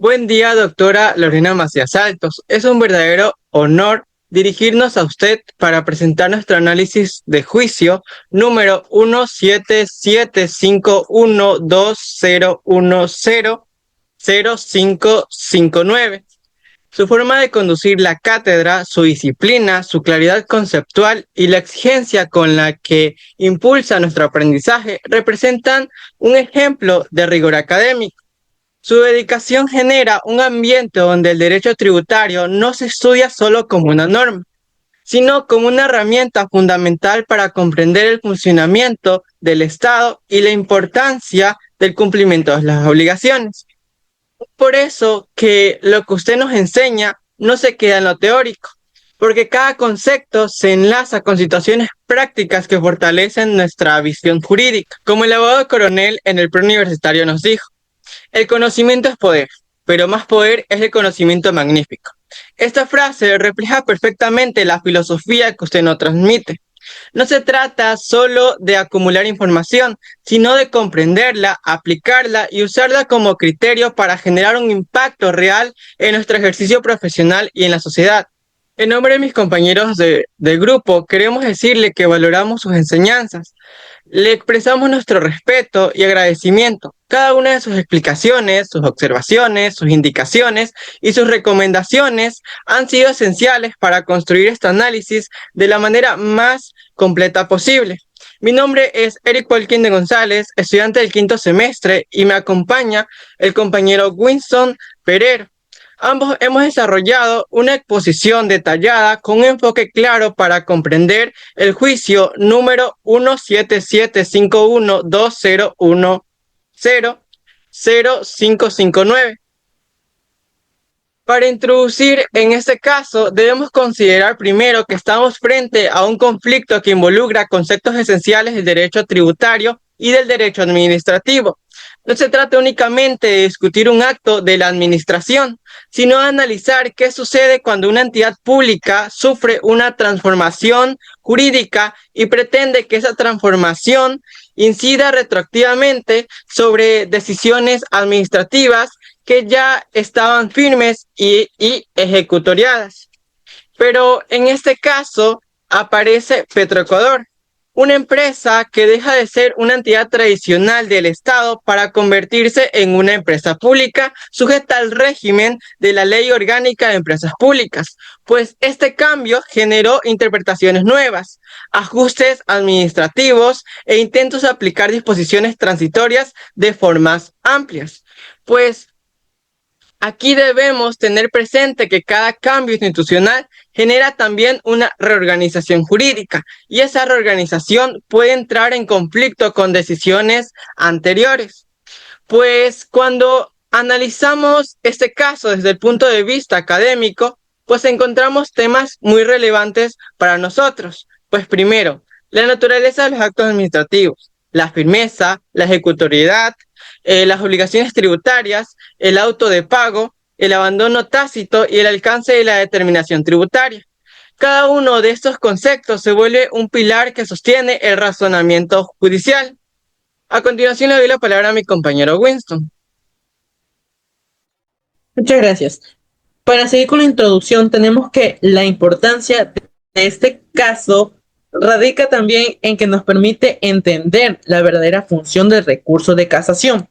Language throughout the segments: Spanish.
Buen día, doctora Lorena Macías Altos. Es un verdadero honor dirigirnos a usted para presentar nuestro análisis de juicio número 1775120100559. Su forma de conducir la cátedra, su disciplina, su claridad conceptual y la exigencia con la que impulsa nuestro aprendizaje representan un ejemplo de rigor académico. Su dedicación genera un ambiente donde el derecho tributario no se estudia solo como una norma, sino como una herramienta fundamental para comprender el funcionamiento del Estado y la importancia del cumplimiento de las obligaciones. Por eso que lo que usted nos enseña no se queda en lo teórico, porque cada concepto se enlaza con situaciones prácticas que fortalecen nuestra visión jurídica, como el abogado coronel en el preuniversitario nos dijo. El conocimiento es poder, pero más poder es el conocimiento magnífico. Esta frase refleja perfectamente la filosofía que usted nos transmite. No se trata solo de acumular información, sino de comprenderla, aplicarla y usarla como criterio para generar un impacto real en nuestro ejercicio profesional y en la sociedad. En nombre de mis compañeros del grupo, queremos decirle que valoramos sus enseñanzas. Le expresamos nuestro respeto y agradecimiento. Cada una de sus explicaciones, sus observaciones, sus indicaciones y sus recomendaciones han sido esenciales para construir este análisis de la manera más completa posible. Mi nombre es Eric Paulquín de González, estudiante del quinto semestre, y me acompaña el compañero Winston Pereira. Ambos hemos desarrollado una exposición detallada con un enfoque claro para comprender el juicio número 1775120100559. Para introducir en este caso, debemos considerar primero que estamos frente a un conflicto que involucra conceptos esenciales del derecho tributario y del derecho administrativo. No se trata únicamente de discutir un acto de la administración, sino de analizar qué sucede cuando una entidad pública sufre una transformación jurídica y pretende que esa transformación incida retroactivamente sobre decisiones administrativas que ya estaban firmes y ejecutoriadas. Pero en este caso aparece Petroecuador, una empresa que deja de ser una entidad tradicional del Estado para convertirse en una empresa pública sujeta al régimen de la Ley Orgánica de Empresas Públicas, pues este cambio generó interpretaciones nuevas, ajustes administrativos e intentos de aplicar disposiciones transitorias de formas amplias. Pues aquí debemos tener presente que cada cambio institucional genera también una reorganización jurídica y esa reorganización puede entrar en conflicto con decisiones anteriores. Pues cuando analizamos este caso desde el punto de vista académico, pues encontramos temas muy relevantes para nosotros. Pues primero, la naturaleza de los actos administrativos, la firmeza, la ejecutoriedad, las obligaciones tributarias, el auto de pago, el abandono tácito y el alcance de la determinación tributaria. Cada uno de estos conceptos se vuelve un pilar que sostiene el razonamiento judicial. A continuación le doy la palabra a mi compañero Winston. Muchas gracias. Para seguir con la introducción, tenemos que la importancia de este caso radica también en que nos permite entender la verdadera función del recurso de casación.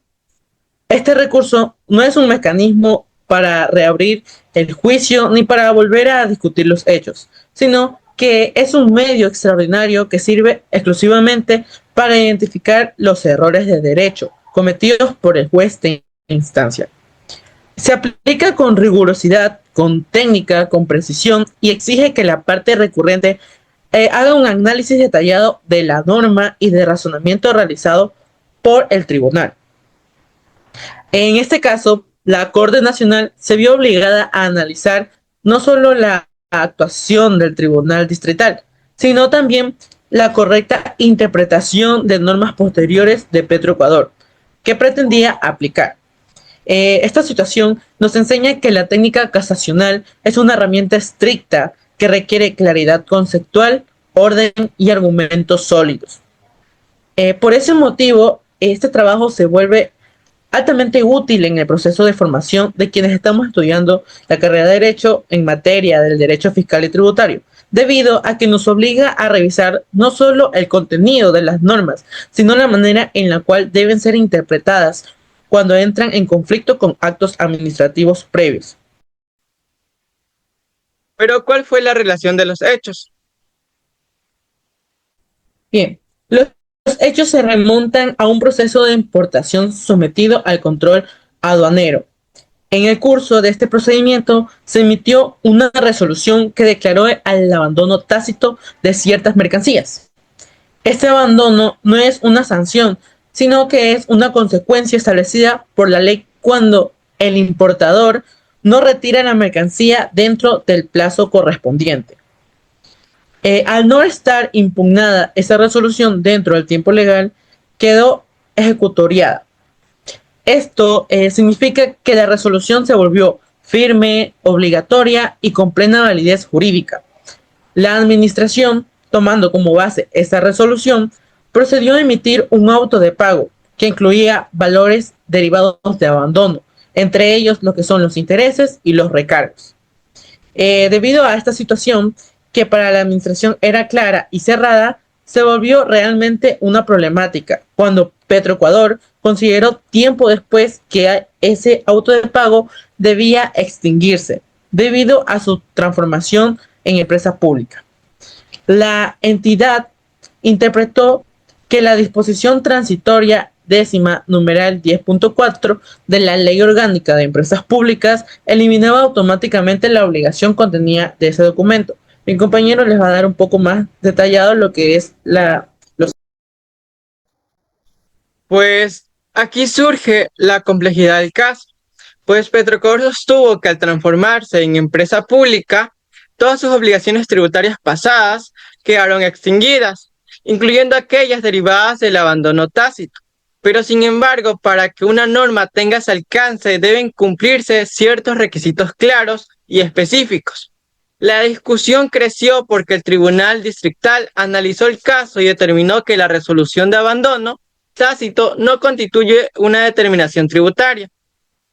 Este recurso no es un mecanismo para reabrir el juicio ni para volver a discutir los hechos, sino que es un medio extraordinario que sirve exclusivamente para identificar los errores de derecho cometidos por el juez de instancia. Se aplica con rigurosidad, con técnica, con precisión y exige que la parte recurrente haga un análisis detallado de la norma y de razonamiento realizado por el tribunal. En este caso, la Corte Nacional se vio obligada a analizar no solo la actuación del Tribunal Distrital, sino también la correcta interpretación de normas posteriores de Petroecuador, que pretendía aplicar. Esta situación nos enseña que la técnica casacional es una herramienta estricta que requiere claridad conceptual, orden y argumentos sólidos. Por ese motivo, este trabajo se vuelve altamente útil en el proceso de formación de quienes estamos estudiando la carrera de Derecho en materia del derecho fiscal y tributario, debido a que nos obliga a revisar no solo el contenido de las normas, sino la manera en la cual deben ser interpretadas cuando entran en conflicto con actos administrativos previos. Pero ¿cuál fue la relación de los hechos? Bien, los hechos se remontan a un proceso de importación sometido al control aduanero. En el curso de este procedimiento se emitió una resolución que declaró el abandono tácito de ciertas mercancías. Este abandono no es una sanción, sino que es una consecuencia establecida por la ley cuando el importador no retira la mercancía dentro del plazo correspondiente. Al no estar impugnada esa resolución dentro del tiempo legal, quedó ejecutoriada. Esto significa que la resolución se volvió firme, obligatoria y con plena validez jurídica. La administración, tomando como base esta resolución, procedió a emitir un auto de pago que incluía valores derivados de abandono, entre ellos lo que son los intereses y los recargos. Debido a esta situación, que para la administración era clara y cerrada, se volvió realmente una problemática cuando Petroecuador consideró tiempo después que ese auto de pago debía extinguirse debido a su transformación en empresa pública. La entidad interpretó que la disposición transitoria décima numeral 10.4 de la Ley Orgánica de Empresas Públicas eliminaba automáticamente la obligación contenida de ese documento. Mi compañero les va a dar un poco más detallado lo que es los... Pues aquí surge la complejidad del caso, pues Petroecuador sostuvo que al transformarse en empresa pública, todas sus obligaciones tributarias pasadas quedaron extinguidas, incluyendo aquellas derivadas del abandono tácito. Pero sin embargo, para que una norma tenga ese alcance, deben cumplirse ciertos requisitos claros y específicos. La discusión creció porque el Tribunal Distrital analizó el caso y determinó que la resolución de abandono tácito no constituye una determinación tributaria.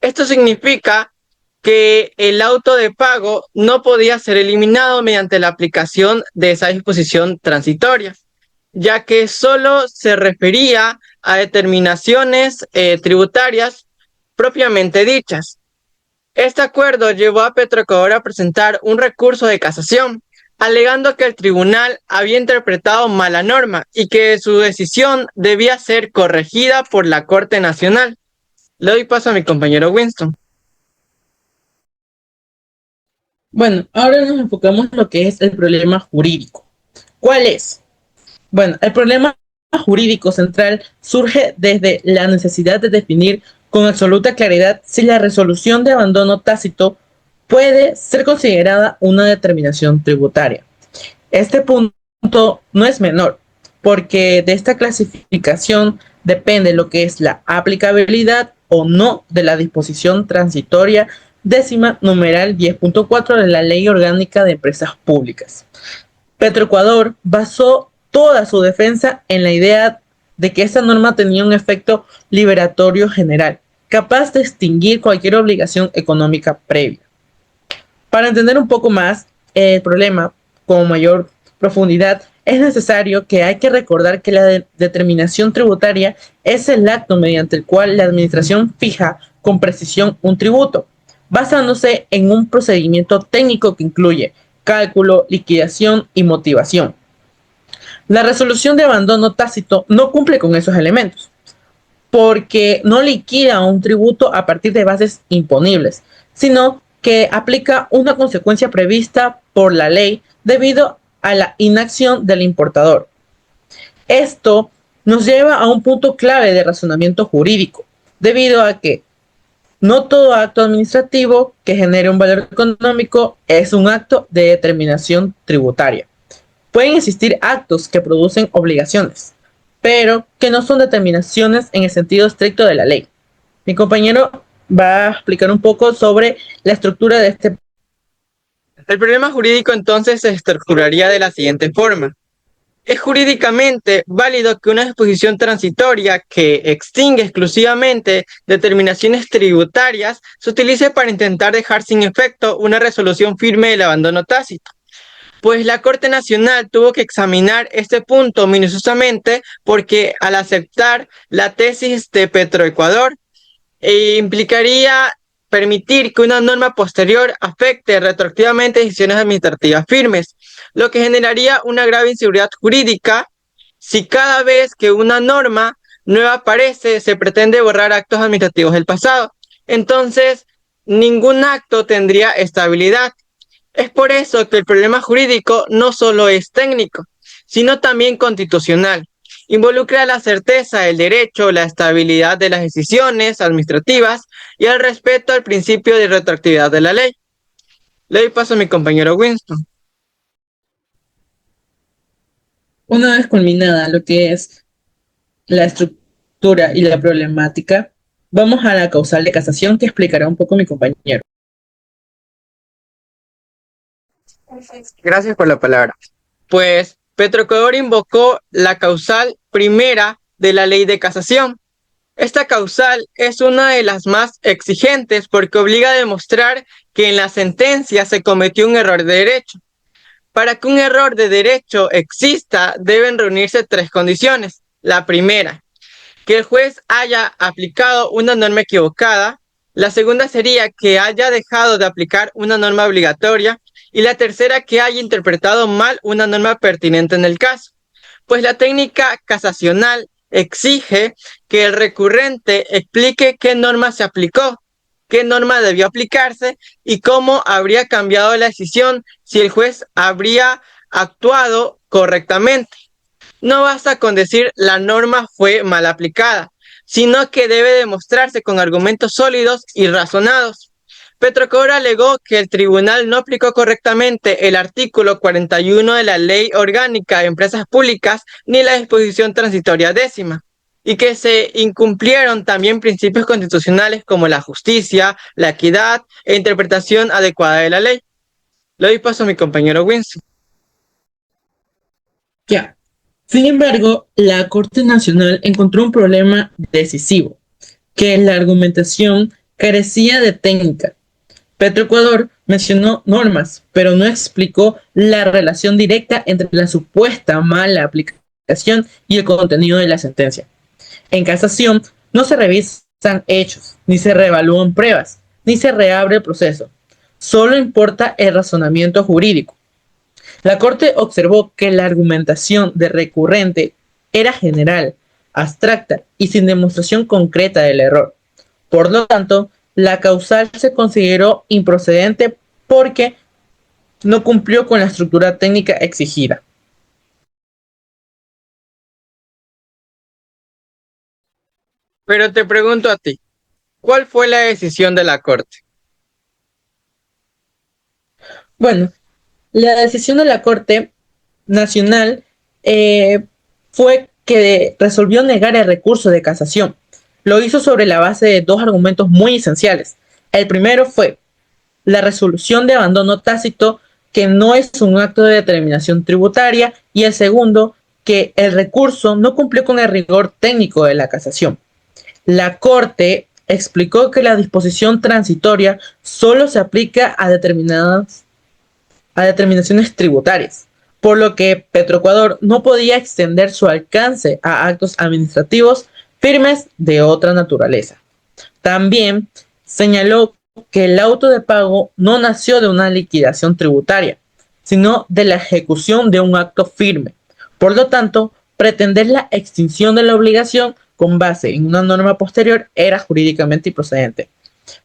Esto significa que el auto de pago no podía ser eliminado mediante la aplicación de esa disposición transitoria, ya que solo se refería a determinaciones tributarias propiamente dichas. Este acuerdo llevó a Petroecuador a presentar un recurso de casación, alegando que el tribunal había interpretado mal la norma y que su decisión debía ser corregida por la Corte Nacional. Le doy paso a mi compañero Winston. Bueno, ahora nos enfocamos en lo que es el problema jurídico. ¿Cuál es? Bueno, el problema jurídico central surge desde la necesidad de definir con absoluta claridad si la resolución de abandono tácito puede ser considerada una determinación tributaria. Este punto no es menor, porque de esta clasificación depende lo que es la aplicabilidad o no de la disposición transitoria décima numeral 10.4 de la Ley Orgánica de Empresas Públicas. Petroecuador basó toda su defensa en la idea de que esta norma tenía un efecto liberatorio general, capaz de extinguir cualquier obligación económica previa. Para entender un poco más el problema con mayor profundidad, es necesario que hay que recordar que la determinación tributaria es el acto mediante el cual la administración fija con precisión un tributo, basándose en un procedimiento técnico que incluye cálculo, liquidación y motivación. La resolución de abandono tácito no cumple con esos elementos, porque no liquida un tributo a partir de bases imponibles, sino que aplica una consecuencia prevista por la ley debido a la inacción del importador. Esto nos lleva a un punto clave de razonamiento jurídico, debido a que no todo acto administrativo que genere un valor económico es un acto de determinación tributaria. Pueden existir actos que producen obligaciones, pero que no son determinaciones en el sentido estricto de la ley. Mi compañero va a explicar un poco sobre la estructura de este. El problema jurídico entonces se estructuraría de la siguiente forma. Es jurídicamente válido que una disposición transitoria que extingue exclusivamente determinaciones tributarias se utilice para intentar dejar sin efecto una resolución firme del abandono tácito. Pues la Corte Nacional tuvo que examinar este punto minuciosamente porque al aceptar la tesis de Petroecuador, implicaría permitir que una norma posterior afecte retroactivamente decisiones administrativas firmes, lo que generaría una grave inseguridad jurídica si cada vez que una norma nueva aparece se pretende borrar actos administrativos del pasado. Entonces, ningún acto tendría estabilidad. Es por eso que el problema jurídico no solo es técnico, sino también constitucional. Involucra la certeza del derecho, la estabilidad de las decisiones administrativas y el respeto al principio de retroactividad de la ley. Le doy paso a mi compañero Winston. Una vez culminada lo que es la estructura y la problemática, vamos a la causal de casación que explicará un poco mi compañero. Gracias por la palabra. Pues Petroecuador invocó la causal primera de la ley de casación. Esta causal es una de las más exigentes porque obliga a demostrar que en la sentencia se cometió un error de derecho. Para que un error de derecho exista, deben reunirse tres condiciones. La primera, que el juez haya aplicado una norma equivocada. La segunda sería que haya dejado de aplicar una norma obligatoria. Y la tercera, que haya interpretado mal una norma pertinente en el caso. Pues la técnica casacional exige que el recurrente explique qué norma se aplicó, qué norma debió aplicarse y cómo habría cambiado la decisión si el juez habría actuado correctamente. No basta con decir la norma fue mal aplicada, sino que debe demostrarse con argumentos sólidos y razonados. Petroecuador alegó que el tribunal no aplicó correctamente el artículo 41 de la Ley Orgánica de Empresas Públicas ni la disposición transitoria décima, y que se incumplieron también principios constitucionales como la justicia, la equidad e interpretación adecuada de la ley. Le doy paso a mi compañero Winston. Ya. Sin embargo, la Corte Nacional encontró un problema decisivo, que la argumentación carecía de técnica. Petroecuador mencionó normas, pero no explicó la relación directa entre la supuesta mala aplicación y el contenido de la sentencia. En casación no se revisan hechos, ni se reevalúan pruebas, ni se reabre el proceso. Solo importa el razonamiento jurídico. La Corte observó que la argumentación de recurrente era general, abstracta y sin demostración concreta del error. Por lo tanto, la causal se consideró improcedente porque no cumplió con la estructura técnica exigida. Pero te pregunto a ti, ¿cuál fue la decisión de la Corte? Bueno, la decisión de la Corte Nacional fue que resolvió negar el recurso de casación. Lo hizo sobre la base de dos argumentos muy esenciales. El primero fue la resolución de abandono tácito, que no es un acto de determinación tributaria, y el segundo, que el recurso no cumplió con el rigor técnico de la casación. La Corte explicó que la disposición transitoria solo se aplica a determinaciones tributarias, por lo que Petroecuador no podía extender su alcance a actos administrativos firmes de otra naturaleza. También señaló que el auto de pago no nació de una liquidación tributaria, sino de la ejecución de un acto firme. Por lo tanto, pretender la extinción de la obligación con base en una norma posterior era jurídicamente improcedente.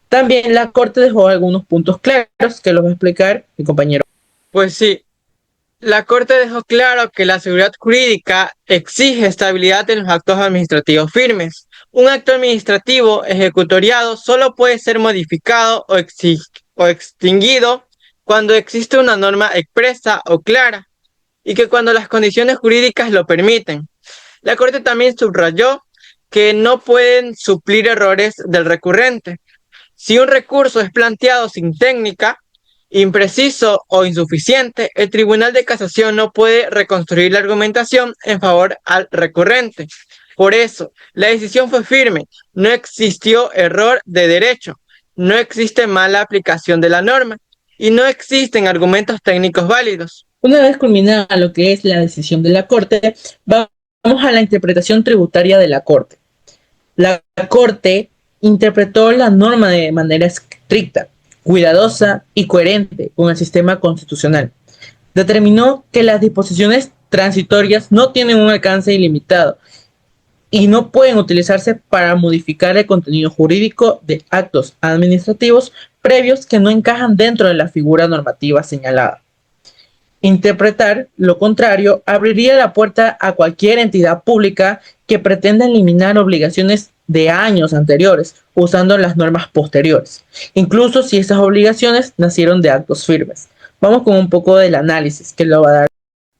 También la Corte dejó algunos puntos claros que los va a explicar mi compañero. Pues sí, la Corte dejó claro que la seguridad jurídica exige estabilidad en los actos administrativos firmes. Un acto administrativo ejecutoriado solo puede ser modificado o extinguido cuando existe una norma expresa o clara y que cuando las condiciones jurídicas lo permiten. La Corte también subrayó que no pueden suplir errores del recurrente. Si un recurso es planteado sin técnica, impreciso o insuficiente, el Tribunal de Casación no puede reconstruir la argumentación en favor al recurrente. Por eso, la decisión fue firme, no existió error de derecho, no existe mala aplicación de la norma y no existen argumentos técnicos válidos. Una vez culminada lo que es la decisión de la Corte, vamos a la interpretación tributaria de la Corte. La Corte interpretó la norma de manera estricta, cuidadosa y coherente con el sistema constitucional. Determinó que las disposiciones transitorias no tienen un alcance ilimitado y no pueden utilizarse para modificar el contenido jurídico de actos administrativos previos que no encajan dentro de la figura normativa señalada. Interpretar lo contrario abriría la puerta a cualquier entidad pública que pretenda eliminar obligaciones de años anteriores usando las normas posteriores, incluso si esas obligaciones nacieron de actos firmes. Vamos con un poco del análisis que lo va a dar.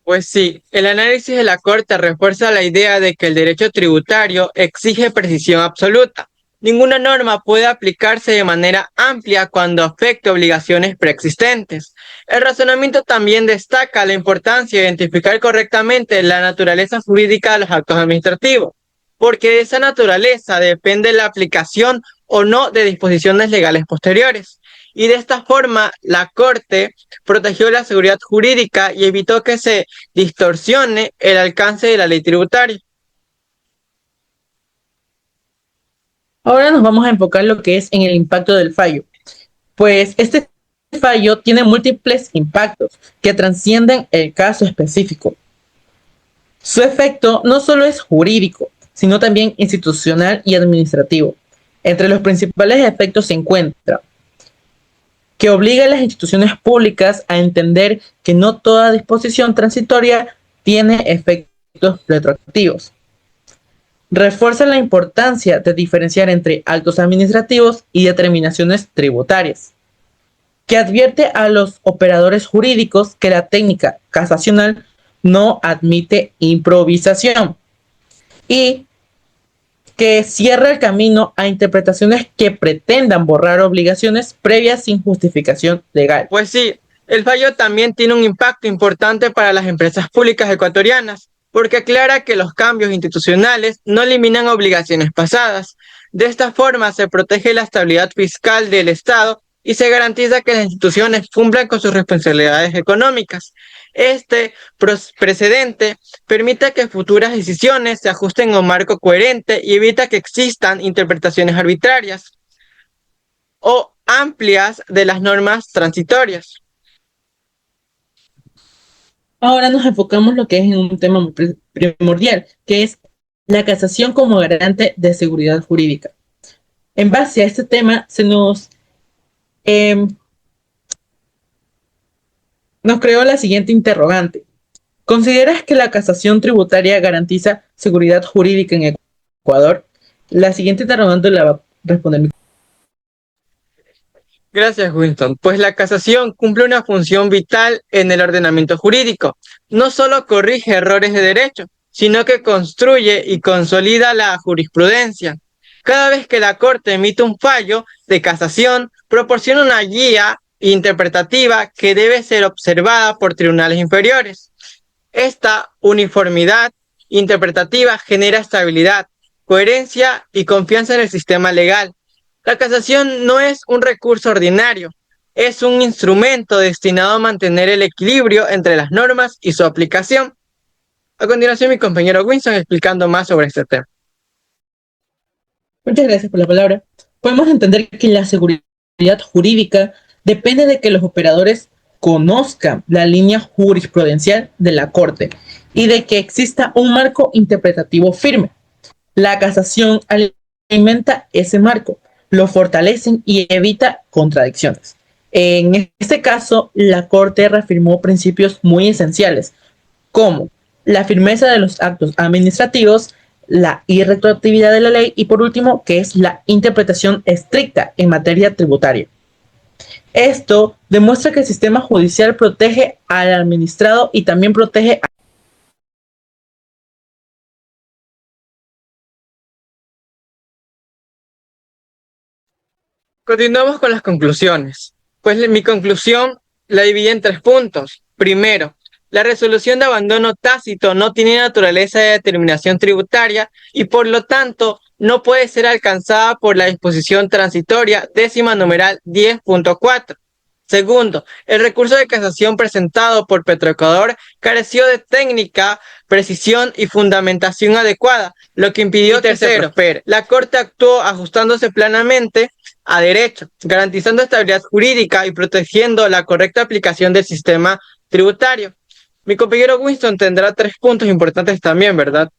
Pues sí, el análisis de la Corte refuerza la idea de que el derecho tributario exige precisión absoluta. Ninguna norma puede aplicarse de manera amplia cuando afecte obligaciones preexistentes. El razonamiento también destaca la importancia de identificar correctamente la naturaleza jurídica de los actos administrativos, porque de esa naturaleza depende la aplicación o no de disposiciones legales posteriores. Y de esta forma, la Corte protegió la seguridad jurídica y evitó que se distorsione el alcance de la ley tributaria. Ahora nos vamos a enfocar lo que es en el impacto del fallo, pues este fallo tiene múltiples impactos que trascienden el caso específico. Su efecto no solo es jurídico, sino también institucional y administrativo. Entre los principales efectos se encuentra que obliga a las instituciones públicas a entender que no toda disposición transitoria tiene efectos retroactivos. Refuerza la importancia de diferenciar entre actos administrativos y determinaciones tributarias, que advierte a los operadores jurídicos que la técnica casacional no admite improvisación y que cierra el camino a interpretaciones que pretendan borrar obligaciones previas sin justificación legal. Pues sí, el fallo también tiene un impacto importante para las empresas públicas ecuatorianas, porque aclara que los cambios institucionales no eliminan obligaciones pasadas. De esta forma se protege la estabilidad fiscal del Estado y se garantiza que las instituciones cumplan con sus responsabilidades económicas. Este precedente permite que futuras decisiones se ajusten a un marco coherente y evita que existan interpretaciones arbitrarias o amplias de las normas transitorias. Ahora nos enfocamos en lo que es en un tema muy primordial, que es la casación como garante de seguridad jurídica. En base a este tema eh, nos creó la siguiente interrogante. ¿Consideras que la casación tributaria garantiza seguridad jurídica en Ecuador? La siguiente interrogante la va a responder mi. Gracias, Winston. Pues la casación cumple una función vital en el ordenamiento jurídico. No solo corrige errores de derecho, sino que construye y consolida la jurisprudencia. Cada vez que la Corte emite un fallo de casación, proporciona una guía interpretativa que debe ser observada por tribunales inferiores. Esta uniformidad interpretativa genera estabilidad, coherencia y confianza en el sistema legal. La casación no es un recurso ordinario, es un instrumento destinado a mantener el equilibrio entre las normas y su aplicación. A continuación, mi compañero Winston explicando más sobre este tema. Muchas gracias por la palabra. Podemos entender que la seguridad jurídica depende de que los operadores conozcan la línea jurisprudencial de la Corte y de que exista un marco interpretativo firme. La casación alimenta ese marco, lo fortalece y evita contradicciones. En este caso, la Corte reafirmó principios muy esenciales, como la firmeza de los actos administrativos, la irretroactividad de la ley y por último, que es la interpretación estricta en materia tributaria. Esto demuestra que el sistema judicial protege al administrado y también protege a. Continuamos con las conclusiones. Pues mi conclusión La dividí en 3 puntos. Primero, la resolución de abandono tácito no tiene naturaleza de determinación tributaria y por lo tanto no puede ser alcanzada por la disposición transitoria décima numeral 10.4. Segundo, el recurso de casación presentado por Petroecuador careció de técnica, precisión y fundamentación adecuada, lo que impidió que se prospere. La Corte actuó ajustándose plenamente a derecho, garantizando estabilidad jurídica y protegiendo la correcta aplicación del sistema tributario. Mi compañero Winston tendrá 3 puntos importantes también, ¿verdad?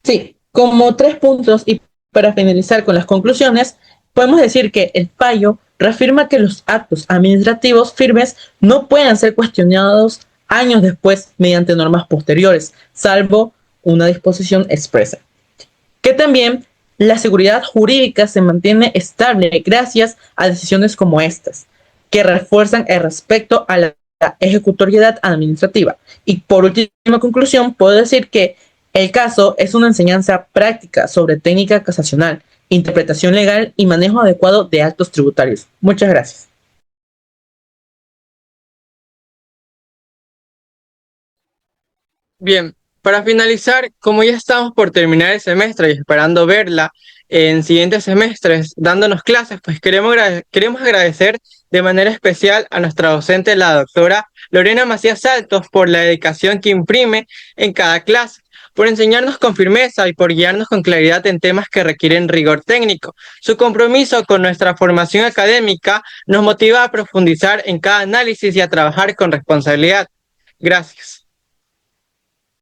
Sí, como 3 puntos y para finalizar con las conclusiones, podemos decir que el fallo reafirma que los actos administrativos firmes no pueden ser cuestionados años después mediante normas posteriores, salvo una disposición expresa. Que también la seguridad jurídica se mantiene estable gracias a decisiones como estas, que refuerzan el respeto a la ejecutoriedad administrativa. Y por última conclusión, puedo decir que el caso es una enseñanza práctica sobre técnica casacional, interpretación legal y manejo adecuado de actos tributarios. Muchas gracias. Bien, para finalizar, como ya estamos por terminar el semestre y esperando verla en siguientes semestres dándonos clases, pues queremos agradecer de manera especial a nuestra docente, la doctora Lorena Macías Saltos, por la dedicación que imprime en cada clase, por enseñarnos con firmeza y por guiarnos con claridad en temas que requieren rigor técnico. Su compromiso con nuestra formación académica nos motiva a profundizar en cada análisis y a trabajar con responsabilidad. Gracias.